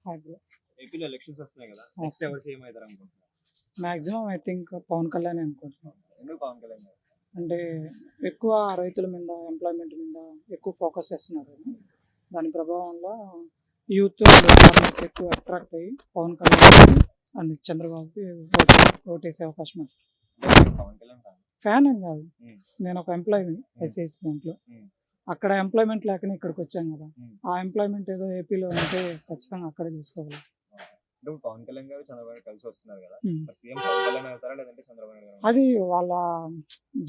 Hi bro. ఏపీలో elections వస్తున్నాయి కదా, నెక్స్ట్ ఎవరు సీఎం అవుతారు అనుకుంటున్నారు? Maximum I think Pavan Kalyan అనుకుంటున్నాను. ఎందుకు పవన్ కళ్యాణ్ గారు? అంటే ఎక్కువ రైతుల మీద, ఎంప్లాయ్మెంట్ మీద ఎక్కువ ఫోకస్ చేస్తున్నారు కదా. దాని ప్రభావంలో యూత్ ఫార్మర్స్ ఎక్కువ అట్రాక్ట్ అయ్యి పవన్ కళ్యాణ్ అండ్ చంద్రబాబుకి ఓటేసే అవకాశం ఉంది. పవన్ కళ్యాణ్ ఫ్యాన్ ఏం కాదు, ఉమ్. నేను ఒక ఎంప్లాయీని ఐసిఐసి బ్యాంక్లో. ఉమ్. అక్కడ ఎంప్లాయ్మెంట్ లేకనే ఇక్కడికి వచ్చాను కదా. ఉమ్. ఆ ఎంప్లాయ్మెంట్ ఏదో ఏపీలో ఉంటే ఖచ్చితంగా అక్కడే చూసుకోగలం. ఇప్పుడు పవన్ కళ్యాణ్ గారు చంద్రబాబు కలిసి వస్తున్నారు కదా, ఉమ్. మరి సీఎం పవన్ కళ్యాణ్ అవుతారా లేదంటే చంద్రబాబు గారు? అది వాళ్ళ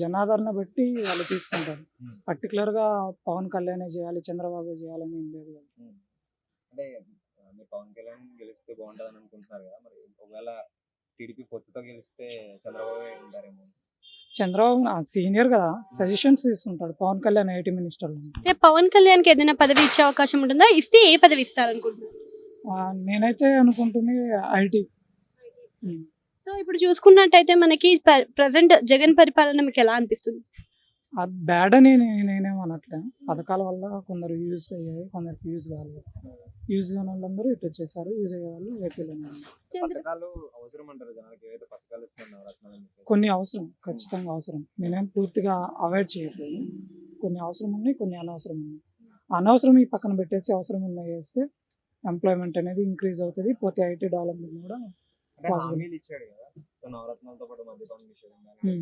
జనాదరణ బట్టి వాళ్ళు తీసుకుంటారు. ఉమ్. పర్టికులర్గా పవన్ కళ్యాణే చేయాలి, చంద్రబాబు చేయాలని ఏం లేదు కదా. అంటే మీరు పవన్ కళ్యాణ్ గెలిస్తే బాగుంటుందని అనుకుంటున్నారు కదా, మరి ఒకవేళ టీడీపీ పొత్తుతో గెలిస్తే చంద్రబాబు ఉంటారేమో. చంద్రబాబు సీనియర్ కదా, సజెషన్స్ తీసుకుంటాడు. Pavan Kalyan IT minister. అంటే పవన్ కళ్యాణ్ కి ఏదైనా పదవి ఇచ్చే అవకాశం ఉంటుందా? ఇస్తే ఏ పదవి ఇస్తారనుకుంటున్నారు? నేనైతే అనుకుంటుంది ఐటీ. సో ఇప్పుడు చూసుకున్నట్టయితే మనకి ప్రజెంట్ జగన్ పరిపాలన మీకు ఎలా అనిపిస్తుంది? అది బ్యాడ్ అని నేనేం అనట్లే. పథకాల వల్ల కొందరు యూజ్ అయ్యాయి, కొందరికి యూజ్ కాలేదు. యూజ్ కాని వాళ్ళందరూ ఇటు వచ్చేసారు, యూజ్ అయ్యే వాళ్ళు ఏపీలోనే ఉన్నారు. పథకాలు అవసరం అంటారు జనానికి, ఏదైతే పథకాలు ఇస్తున్నారు రత్నాలు కొన్ని అవసరం, ఖచ్చితంగా అవసరం. నేనేం పూర్తిగా అవాయిడ్ చేయట్లేదు. కొన్ని అవసరం ఉన్నాయి, కొన్ని అనవసరం ఉన్నాయి. అనవసరం ఈ పక్కన పెట్టేసి అవసరం ఉన్నాయి చేస్తే ఎంప్లాయ్మెంట్ అనేది ఇంక్రీజ్ అవుతుంది, పోతే ఐటీ డెవలప్మెంట్ కూడా possible. హామీలు ఇచ్చాడు కదా, నవరత్నాలతో పాటు మద్యపాన నిషేధం కానీ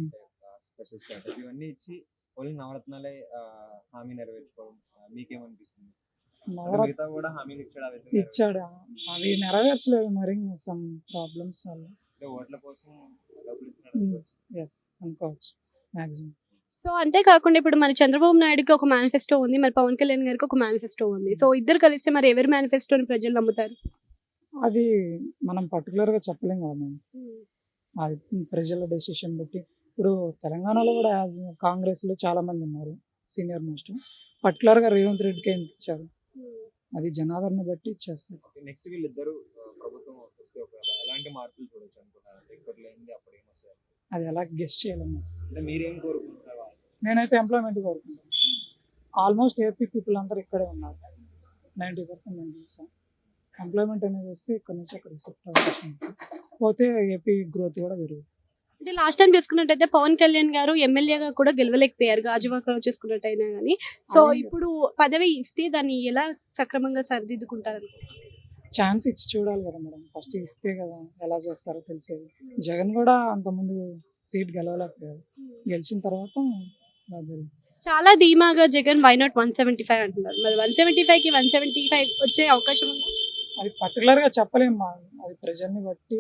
స్పెషల్ స్టేటస్ ఇవన్నీ ఇచ్చి ఓన్లీ నవరత్నాలే హామీ నెరవేర్చుకోవడం మీకేమనిపిస్తుంది? నవరత్న మిగతా కూడా హామీలు ఇచ్చాడు, అవి ఇచ్చాడు, అవి నెరవేర్చలేదు. మరి సమ్ ప్రాబ్లమ్స్ వల్ల. అంటే ఓట్ల కోసం డబ్బులు ఇస్తున్నాడు. ఎస్ అనుకోవచ్చు మ్యాక్సిమం. సో అంతేకాకుండా ఇప్పుడు మరి చంద్రబాబు నాయుడుకి ఒక మేనిఫెస్టో ఉంది, మరి పవన్ కళ్యాణ్ గారికి ఒక మేనిఫెస్టో ఉంది. సో ఇద్దరు కలిస్తే మరి ఎవరి మేనిఫెస్టోని ప్రజలు నమ్ముతారు? అది మనం పర్టికులర్గా చెప్పలేం కదా మేము. అది ప్రజల డెసిషన్ బట్టి. ఇప్పుడు తెలంగాణలో కూడా యాజ్ కాంగ్రెస్లో చాలా మంది ఉన్నారు సీనియర్ మోస్ట్. పర్టికులర్గా రేవంత్ రెడ్డికి ఏం ఇచ్చారు, అది జనాదరణ బట్టి ఇచ్చేస్తారు. నెక్స్ట్ వీళ్ళిద్దరు ప్రభుత్వం వస్తే ఒకవేళ ఎలాంటి మార్పులు చూడొచ్చు అనుకుంటున్నారు? ఇప్పట్లో ఏంది, అప్పుడు ఏమొస్తాయి? అది ఎలా గెస్ట్ చేయలేము. అంటే మీరేం కోరుకుంటున్నారు? నేనైతే ఎంప్లాయ్మెంట్ కోరుకుంటాను. ఆల్మోస్ట్ ఏపీ పీపుల్ అందరూ ఇక్కడే ఉన్నారు. 90% నేను చూసాను. ఎంప్లాయ్మెంట్ అనేది వస్తే ఇక్కడ నుంచి అక్కడ షిఫ్ట్ అవకాశం ఉంటుంది, పోతే ఏపీ గ్రోత్ కూడా పెరుగుతుంది. అంటే లాస్ట్ టైం చూసుకున్నట్టయితే పవన్ కళ్యాణ్ గారు ఎమ్మెల్యేగా కూడా గెలవలేకపోయారు గాజువాకలో చూసుకున్నట్టయినా కానీ. సో ఇప్పుడు పదవి ఇస్తే దాన్ని ఎలా సక్రమంగా సరిదిద్దుకుంటారు? ఛాన్స్ ఇచ్చి చూడాలి కదా మేడం, ఫస్ట్ ఇస్తే కదా ఎలా చేస్తారో తెలిసేది. జగన్ కూడా అంతకుముందు సీట్ గెలవలేకపోయారు, గెలిచిన తర్వాత చాలా ధీమాగా జగన్ వై నాట్ 175 అంటున్నారు. మరి 175కి 175 వచ్చే అవకాశం ఉందా? అది పర్టికులర్గా చెప్పలేము. అది ప్రజల్ని బట్టి